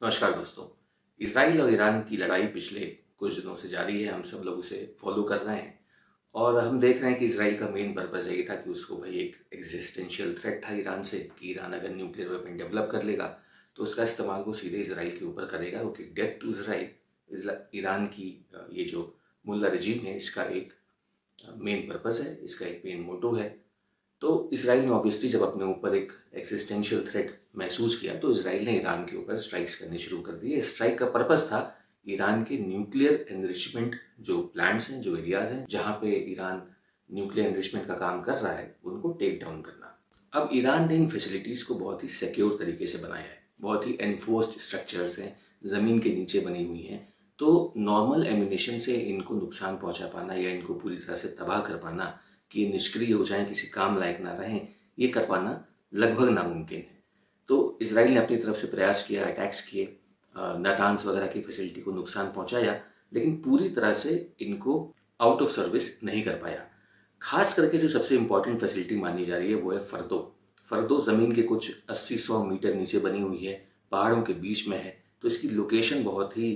नमस्कार दोस्तों। इसराइल और ईरान की लड़ाई पिछले कुछ दिनों से जारी है। हम सब लोग उसे फॉलो कर रहे हैं और हम देख रहे हैं कि इसराइल का मेन पर्पस यही था कि उसको भाई एक एग्जिस्टेंशियल थ्रेट था ईरान से कि ईरान अगर न्यूक्लियर वेपन डेवलप कर लेगा तो उसका इस्तेमाल वो सीधे इसराइल के ऊपर करेगा, क्योंकि डेथ टू इसराइल ईरान की ये जो मुल्ला रजीम है इसका एक मेन पर्पस है, इसका एक मेन मोटो है। तो इसराइल ने ऑब्वियसली जब अपने ऊपर एक एक्सिस्टेंशियल थ्रेट महसूस किया तो इसराइल ने ईरान के ऊपर स्ट्राइक्स करने शुरू कर दिए। स्ट्राइक का पर्पस था ईरान के न्यूक्लियर एनरिचमेंट जो प्लांट्स हैं, जो एरियाज हैं जहाँ पे ईरान न्यूक्लियर एनरिचमेंट का काम कर रहा है, उनको टेक डाउन करना। अब ईरान ने इन फैसिलिटीज़ को बहुत ही सिक्योर तरीके से बनाया है, बहुत ही एनफोर्स्ड स्ट्रक्चर्स हैं, ज़मीन के नीचे बनी हुई हैं। तो नॉर्मल एम्यूनेशन से इनको नुकसान पहुंचा पाना या इनको पूरी तरह से तबाह कर पाना कि ये निष्क्रिय हो जाएं, किसी काम लायक ना रहें, ये कर पाना लगभग नामुमकिन है। तो इसराइल ने अपनी तरफ से प्रयास किया, अटैक्स किए, नातान्स वगैरह की फैसिलिटी को नुकसान पहुंचाया, लेकिन पूरी तरह से इनको आउट ऑफ सर्विस नहीं कर पाया। खास करके जो सबसे इम्पोर्टेंट फैसिलिटी मानी जा रही है वो है फर्दो। फर्दो ज़मीन के कुछ 80-100 मीटर नीचे बनी हुई है, पहाड़ों के बीच में है, तो इसकी लोकेशन बहुत ही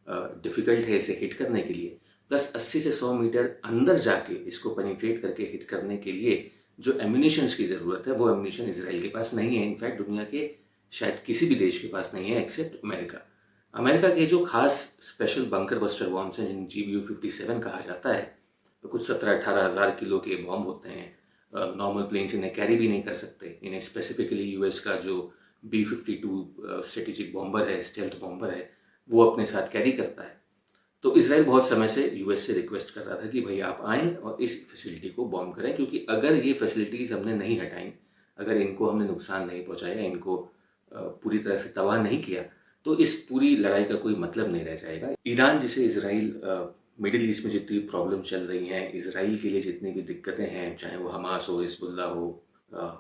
डिफ़िकल्ट है इसे हिट करने के लिए। प्लस 80 से 100 मीटर अंदर जाके इसको पेनिट्रेट करके हिट करने के लिए जो एम्यूनिशंस की ज़रूरत है वो एम्यूनिशन इसराइल के पास नहीं है। इनफैक्ट दुनिया के शायद किसी भी देश के पास नहीं है एक्सेप्ट अमेरिका। अमेरिका के जो खास स्पेशल बंकर बस्टर बॉम्ब्स हैं जिन्हें GBU-57 कहा जाता है, तो कुछ 17-18 हज़ार किलो के बॉम्ब होते हैं। नॉर्मल प्लेन्स इन्हें कैरी भी नहीं कर सकते। इन्हें स्पेसिफिकली यूएस का जो B-52 स्ट्रेटेजिक बॉम्बर है, स्टेल्थ बॉम्बर है, वो अपने साथ कैरी करता है। तो इसराइल बहुत समय से यूएस से रिक्वेस्ट कर रहा था कि भाई आप आएँ और इस फैसिलिटी को बॉम्ब करें, क्योंकि अगर ये फैसिलिटीज़ हमने नहीं हटाई, अगर इनको हमने नुकसान नहीं पहुंचाया, इनको पूरी तरह से तबाह नहीं किया, तो इस पूरी लड़ाई का कोई मतलब नहीं रह जाएगा। ईरान जिसे इसराइल मिडिल ईस्ट में जितनी प्रॉब्लम चल रही हैं, इसराइल के लिए जितनी भी दिक्कतें हैं, चाहे वो हमास हो, हिजबुल्लाह हो,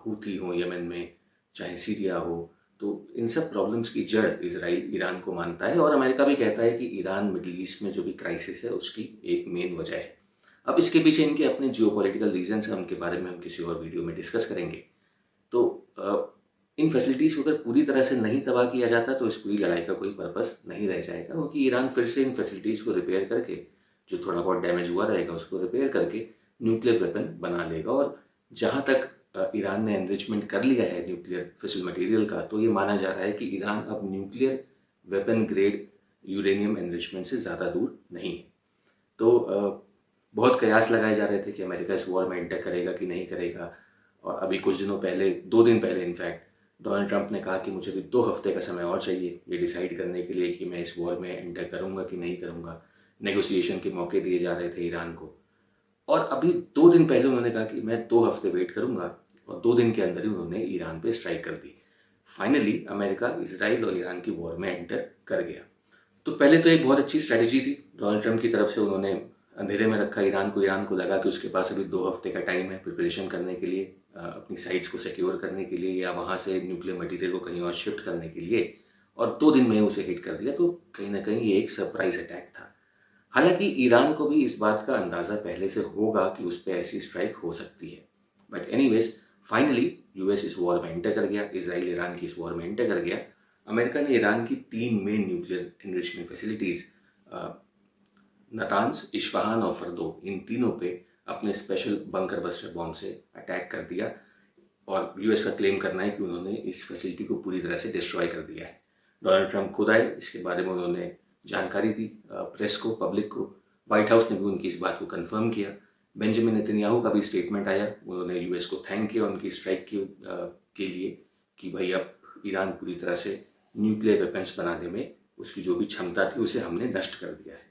हूथी हो यमन में, चाहे सीरिया हो, तो इन सब प्रॉब्लम्स की जड़ इसराइल ईरान को मानता है और अमेरिका भी कहता है कि ईरान मिडिल ईस्ट में जो भी क्राइसिस है उसकी एक मेन वजह है। अब इसके पीछे इनके अपने जियोपॉलिटिकल रीजंस हैं, उनके बारे में हम किसी और वीडियो में डिस्कस करेंगे। तो इन फैसिलिटीज़ को अगर पूरी तरह से नहीं तबाह किया जाता तो इस पूरी लड़ाई का कोई पर्पस नहीं रह जाएगा, क्योंकि ईरान फिर से इन फैसिलिटीज़ को रिपेयर करके, जो थोड़ा बहुत डैमेज हुआ रहेगा उसको रिपेयर करके न्यूक्लियर वेपन बना लेगा। और जहाँ तक ईरान ने एनरिचमेंट कर लिया है न्यूक्लियर फिसल मटेरियल का, तो ये माना जा रहा है कि ईरान अब nuclear weapon grade uranium enrichment से ज़्यादा दूर नहीं है। तो बहुत कयास लगाए जा रहे थे कि अमेरिका इस वॉर में एंटर करेगा कि नहीं करेगा। और अभी कुछ दिनों पहले, 2 दिन पहले इनफैक्ट, डोनाल्ड ट्रंप ने कहा कि मुझे भी 2 हफ्ते का समय और चाहिए ये डिसाइड करने के लिए कि मैं इस वॉर में एंटर करूंगा कि नहीं करूंगा। नेगोशिएशन के मौके दिए जा रहे थे ईरान को, और अभी 2 दिन पहले उन्होंने कहा कि मैं 2 हफ्ते वेट करूंगा, और 2 दिन के अंदर ही उन्होंने ईरान पे स्ट्राइक कर दी। फाइनली अमेरिका इसराइल और ईरान की वॉर में एंटर कर गया। तो पहले तो एक बहुत अच्छी स्ट्रैटेजी थी डोनाल्ड ट्रंप की तरफ से, उन्होंने अंधेरे में रखा ईरान को। ईरान को लगा कि उसके पास अभी 2 हफ्ते का टाइम है प्रिपरेशन करने के लिए, अपनी साइट्स को सिक्योर करने के लिए, या वहाँ से न्यूक्लियर मटेरियल को कहीं और शिफ्ट करने के लिए, और 2 दिन में उसे हिट कर दिया। तो कहीं ना कहीं ये एक सरप्राइज अटैक था। हालांकि ईरान को भी इस बात का अंदाज़ा पहले से होगा कि उस पर ऐसी स्ट्राइक हो सकती है, बट एनीवेज फाइनली यूएस इस वॉर में एंटर कर गया, इसराइल ईरान की इस वॉर में एंटर कर गया। अमेरिका ने ईरान की 3 main nuclear enrichment facilities, Natanz, Isfahan और फर्दो, इन तीनों पे अपने स्पेशल बंकर बस्टर बॉम्ब से अटैक कर दिया। और यूएस का क्लेम करना है कि उन्होंने इस फैसिलिटी को पूरी तरह से डिस्ट्रॉय कर दिया है। डोनाल्ड ट्रंप खुद आए, इसके बारे में उन्होंने जानकारी दी प्रेस को, पब्लिक को। व्हाइट हाउस ने भी उनकी इस बात को कंफर्म किया। बेंजामिन नेतन्याहू का भी स्टेटमेंट आया, उन्होंने यूएस को थैंक किया उनकी स्ट्राइक के लिए कि भाई अब ईरान पूरी तरह से न्यूक्लियर वेपन्स बनाने में उसकी जो भी क्षमता थी उसे हमने नष्ट कर दिया है।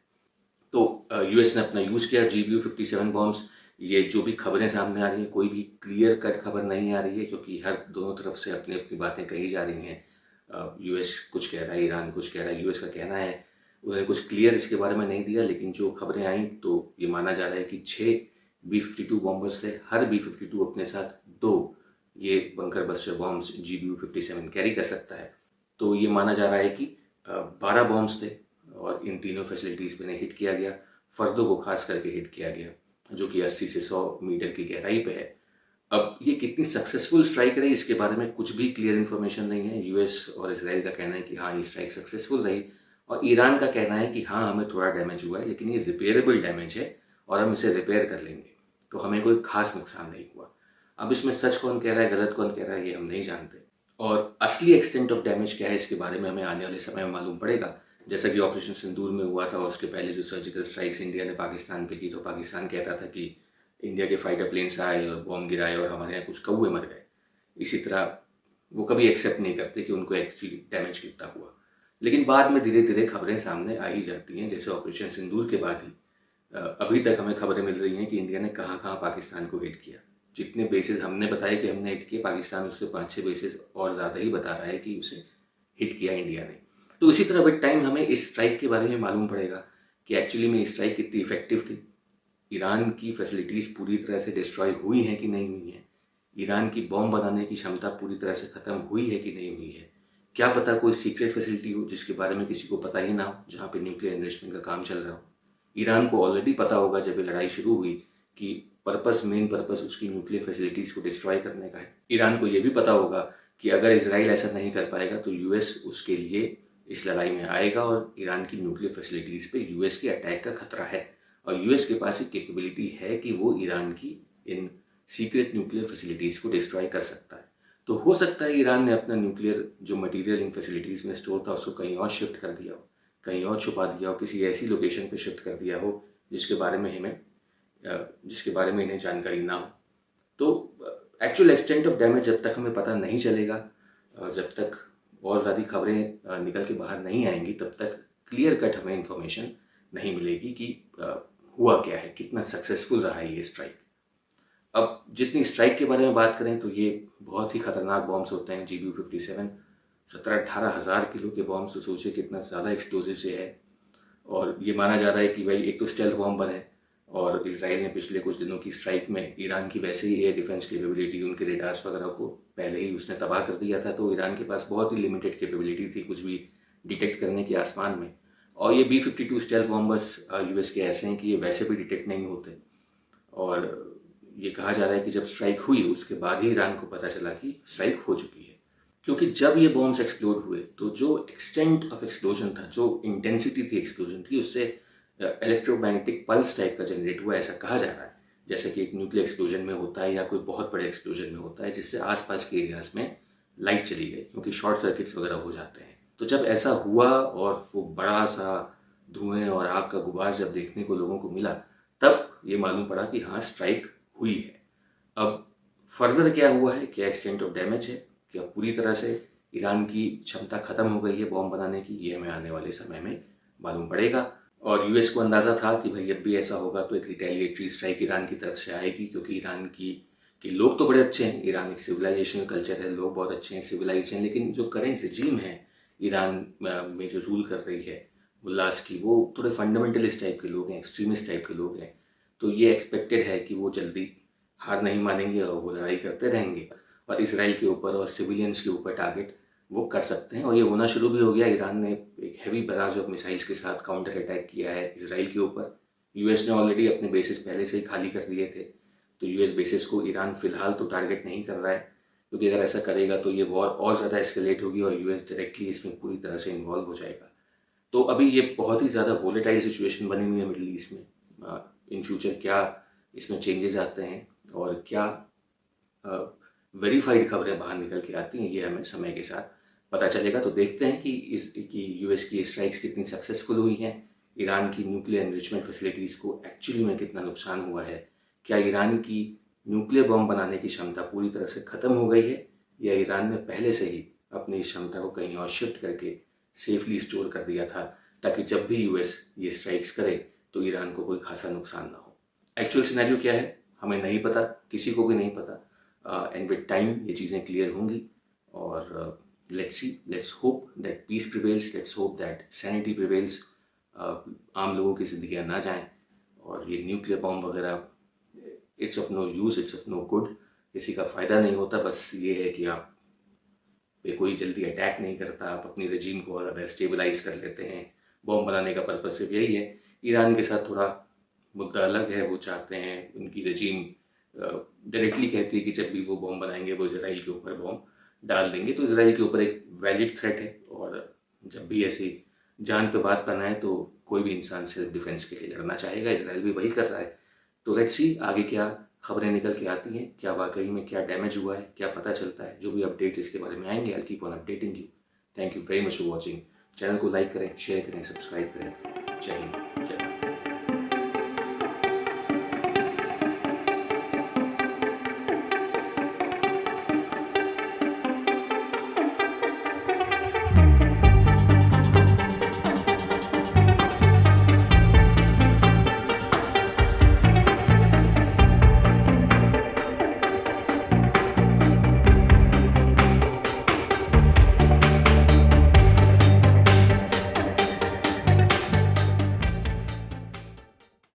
तो यूएस ने अपना यूज़ किया GBU-57 बॉम्ब्स। ये जो भी खबरें सामने आ रही हैं, कोई भी क्लियर कट खबर नहीं आ रही है, क्योंकि हर दोनों तरफ से अपनी अपनी बातें कही जा रही हैं। यूएस कुछ कह रहा है, ईरान कुछ कह रहा है। यूएस का कहना है, उन्होंने कुछ क्लियर इसके बारे में नहीं दिया, लेकिन जो खबरें आई तो ये माना जा रहा है कि 6 B-52 बॉम्बर्स थे, हर B-52 अपने साथ 2 ये bunker buster bombs GBU-57 carry कर सकता है। तो ये माना जा रहा है कि 12 बॉम्ब्स थे और इन तीनों फैसिलिटीज़ पे हिट किया गया। फर्दों को खास करके हिट किया गया, जो कि 80 से 100 मीटर की गहराई पे है। अब ये कितनी सक्सेसफुल स्ट्राइक रही इसके बारे में कुछ भी क्लियर इन्फॉर्मेशन नहीं है। यूएस और इसराइल का कहना है कि हाँ, ये स्ट्राइक सक्सेसफुल रही, और ईरान का कहना है कि हाँ, हमें थोड़ा डैमेज हुआ है लेकिन ये रिपेयरेबल डैमेज है और हम इसे रिपेयर कर लेंगे, तो हमें कोई खास नुकसान नहीं हुआ। अब इसमें सच कौन कह रहा है, गलत कौन कह रहा है, ये हम नहीं जानते, और असली एक्सटेंट ऑफ डैमेज क्या है इसके बारे में हमें आने वाले समय में मालूम पड़ेगा। जैसा कि ऑपरेशन सिंदूर में हुआ था, उसके पहले जो सर्जिकल स्ट्राइक्स इंडिया ने पाकिस्तान पे की, तो पाकिस्तान कहता था कि इंडिया के फाइटर प्लेन्स आए और बॉम्ब गिराए और हमारे यहाँ कुछ कौवे मर गए। इसी तरह वो कभी एक्सेप्ट नहीं करते कि उनको एक्चुअली डैमेज कितना हुआ, लेकिन बाद में धीरे धीरे खबरें सामने आ ही जाती हैं। जैसे ऑपरेशन सिंदूर के बाद ही अभी तक हमें खबरें मिल रही हैं कि इंडिया ने कहाँ कहाँ पाकिस्तान को हिट किया। जितने बेसिस हमने बताए कि हमने हिट किए, पाकिस्तान उससे 5-6 बेसिस और ज़्यादा ही बता रहा है कि उसे हिट किया इंडिया ने। तो इसी तरह विद टाइम हमें इस स्ट्राइक के बारे में मालूम पड़ेगा कि एक्चुअली में स्ट्राइक कितनी इफेक्टिव थी, ईरान की फैसिलिटीज़ पूरी तरह से डिस्ट्रॉय हुई हैं कि नहीं हुई हैं, ईरान की बॉम्ब बनाने की क्षमता पूरी तरह से ख़त्म हुई है कि नहीं हुई है। क्या पता कोई सीक्रेट फैसिलिटी हो जिसके बारे में किसी को पता ही ना हो, जहाँ पे न्यूक्लियर एनरिचमेंट का काम चल रहा हो। ईरान को ऑलरेडी पता होगा जब ये लड़ाई शुरू हुई कि मेन पर्पस उसकी न्यूक्लियर फैसिलिटीज़ को डिस्ट्रॉय करने का है। ईरान को ये भी पता होगा कि अगर इसराइल ऐसा नहीं कर पाएगा तो यूएस उसके लिए इस लड़ाई में आएगा और ईरान की न्यूक्लियर फैसिलिटीज़ पे यूएस के अटैक का खतरा है, और यूएस के पास एक कैपेबिलिटी है कि वो ईरान की इन सीक्रेट न्यूक्लियर फैसिलिटीज़ को डिस्ट्रॉय कर सकता है। तो हो सकता है ईरान ने अपना न्यूक्लियर जो मटेरियल इन फैसिलिटीज़ में स्टोर था उसको कहीं और शिफ्ट कर दिया हो, कहीं और छुपा दिया हो, किसी ऐसी लोकेशन पे शिफ्ट कर दिया हो जिसके बारे में इन्हें जानकारी ना हो। तो एक्चुअल एक्सटेंट ऑफ डैमेज जब तक हमें पता नहीं चलेगा, जब तक और ज़्यादा खबरें निकल के बाहर नहीं आएंगी, तब तक क्लियर कट हमें इंफॉर्मेशन नहीं मिलेगी कि हुआ क्या है, कितना सक्सेसफुल रहा है ये स्ट्राइक। अब जितनी स्ट्राइक के बारे में बात करें तो ये बहुत ही खतरनाक बॉम्ब्स होते हैं। GBU-57 17-18 हज़ार किलो के बॉम्ब्स, तो सोचिए कितना ज़्यादा एक्सप्लोजिव से है। और ये माना जा रहा है कि भाई एक तो स्टेल्थ बॉम्बर है, और इसराइल ने पिछले कुछ दिनों की स्ट्राइक में ईरान की वैसे ही एयर डिफेंस कैपेबिलिटी, उनके रेडार्स वगैरह को पहले ही उसने तबाह कर दिया था, तो ईरान के पास बहुत ही लिमिटेड कैपेबिलिटी थी कुछ भी डिटेक्ट करने की आसमान में। और ये B-52 स्टेल्थ बॉम्बर्स यूएस के ऐसे हैं कि ये वैसे भी डिटेक्ट नहीं होते, और ये कहा जा रहा है कि जब स्ट्राइक हुई उसके बाद ही ईरान को पता चला कि स्ट्राइक हो चुकी है। क्योंकि जब ये बॉम्ब्स एक्सप्लोड हुए तो जो एक्सटेंट ऑफ एक्सप्लोजन था, जो इंटेंसिटी थी एक्सप्लोजन की, उससे इलेक्ट्रोमैग्नेटिक पल्स टाइप का जनरेट हुआ, ऐसा कहा जा रहा है, जैसे कि एक न्यूक्लियर एक्सप्लोजन में होता है या कोई बहुत बड़े एक्सप्लोजन में होता है, जिससे आसपास के एरियाज में लाइट चली गई क्योंकि शॉर्ट सर्किट्स वगैरह हो जाते हैं। तो जब ऐसा हुआ और वो बड़ा सा धुएं और आग का गुबार जब देखने को लोगों को मिला, तब ये मालूम पड़ा कि हाँ, स्ट्राइक हुई है। अब फर्दर क्या हुआ है, क्या एक्सटेंट ऑफ डैमेज है, क्या पूरी तरह से ईरान की क्षमता खत्म हो गई है बॉम्ब बनाने की, ये हमें आने वाले समय में मालूम पड़ेगा। और यूएस को अंदाज़ा था कि भाई जब भी ऐसा होगा तो एक रिटेलिएटरी स्ट्राइक ईरान की तरफ से आएगी, क्योंकि ईरान के लोग तो बड़े अच्छे हैं, ईरान एक सिविलाइजेशन कल्चर है, लोग बहुत अच्छे हैं, सिविलाइज हैं, लेकिन जो करेंट रिजीम है ईरान में जो रूल कर रही है मुल्लास की, वो थोड़े फंडामेंटलिस्ट टाइप के लोग हैं, एक्सट्रीमिस्ट टाइप के लोग हैं। तो ये एक्सपेक्टेड है कि वो जल्दी हार नहीं मानेंगे और वो लड़ाई करते रहेंगे और इसराइल के ऊपर और सिविलियंस के ऊपर टारगेट वो कर सकते हैं। और ये होना शुरू भी हो गया। ईरान ने एक हैवी बराज ऑफ मिसाइल्स के साथ काउंटर अटैक किया है इसराइल के ऊपर। यूएस ने ऑलरेडी अपने बेसिस पहले से ही खाली कर दिए थे, तो यूएस बेसिस को ईरान फिलहाल तो टारगेट नहीं कर रहा है, क्योंकि अगर ऐसा करेगा तो ये वॉर और ज़्यादा एस्केलेट होगी और यूएस डायरेक्टली इसमें पूरी तरह से इन्वॉल्व हो जाएगा। तो अभी ये बहुत ही ज़्यादा वोलेटाइल सिचुएशन बनी हुई है मिडिल ईस्ट में। इन फ्यूचर क्या इसमें चेंजेस आते हैं और क्या वेरीफाइड खबरें बाहर निकल के आती हैं, ये हमें समय के साथ पता चलेगा। तो देखते हैं कि यूएस की स्ट्राइक्स कितनी सक्सेसफुल हुई हैं, ईरान की न्यूक्लियर एनरिचमेंट फैसिलिटीज़ को एक्चुअली में कितना नुकसान हुआ है, क्या ईरान की न्यूक्लियर बम बनाने की क्षमता पूरी तरह से ख़त्म हो गई है, या ईरान ने पहले से ही अपनी इस क्षमता को कहीं और शिफ्ट करके सेफली स्टोर कर दिया था, ताकि जब भी यूएस ये स्ट्राइक्स करे तो ईरान को कोई खासा नुकसान ना हो। एक्चुअल सिनेरियो क्या है हमें नहीं पता, किसी को भी नहीं पता। एंड विद टाइम ये चीज़ें क्लियर होंगी, और let's hope that peace prevails, let's hope that sanity prevails. आम लोगों की जिंदगियां ना जाएं, और ये न्यूक्लियर बॉम्ब वगैरह it's of no use, it's of no good, किसी का फ़ायदा नहीं होता। बस ये है कि आप पे कोई जल्दी अटैक नहीं करता, आप अपनी रजीम को और ज़्यादा स्टेबलाइज कर लेते हैं। बॉम्ब बनाने का पर्पस सिर्फ यही है। ईरान के साथ थोड़ा मुद्दा अलग है, वो चाहते हैं उनकी रजीम डायरेक्टली कहती है कि जब भी वो बॉम्ब बनाएंगे वो इसराइल के ऊपर बॉम्ब डाल देंगे। तो इसराइल के ऊपर एक वैलिड थ्रेट है, और जब भी ऐसी जान पे बात करना है तो कोई भी इंसान सेल्फ डिफेंस के लिए लड़ना चाहेगा। इसराइल भी वही कर रहा है। तो लेट्स सी आगे क्या खबरें निकल के आती हैं, क्या वाकई में क्या डैमेज हुआ है, क्या पता चलता है। जो भी अपडेट्स इसके बारे में आएंगे I keep on updating you. Thank you very much for watching. Channel को लाइक करें, शेयर करें, सब्सक्राइब करें। जय हिंद, जय भारत।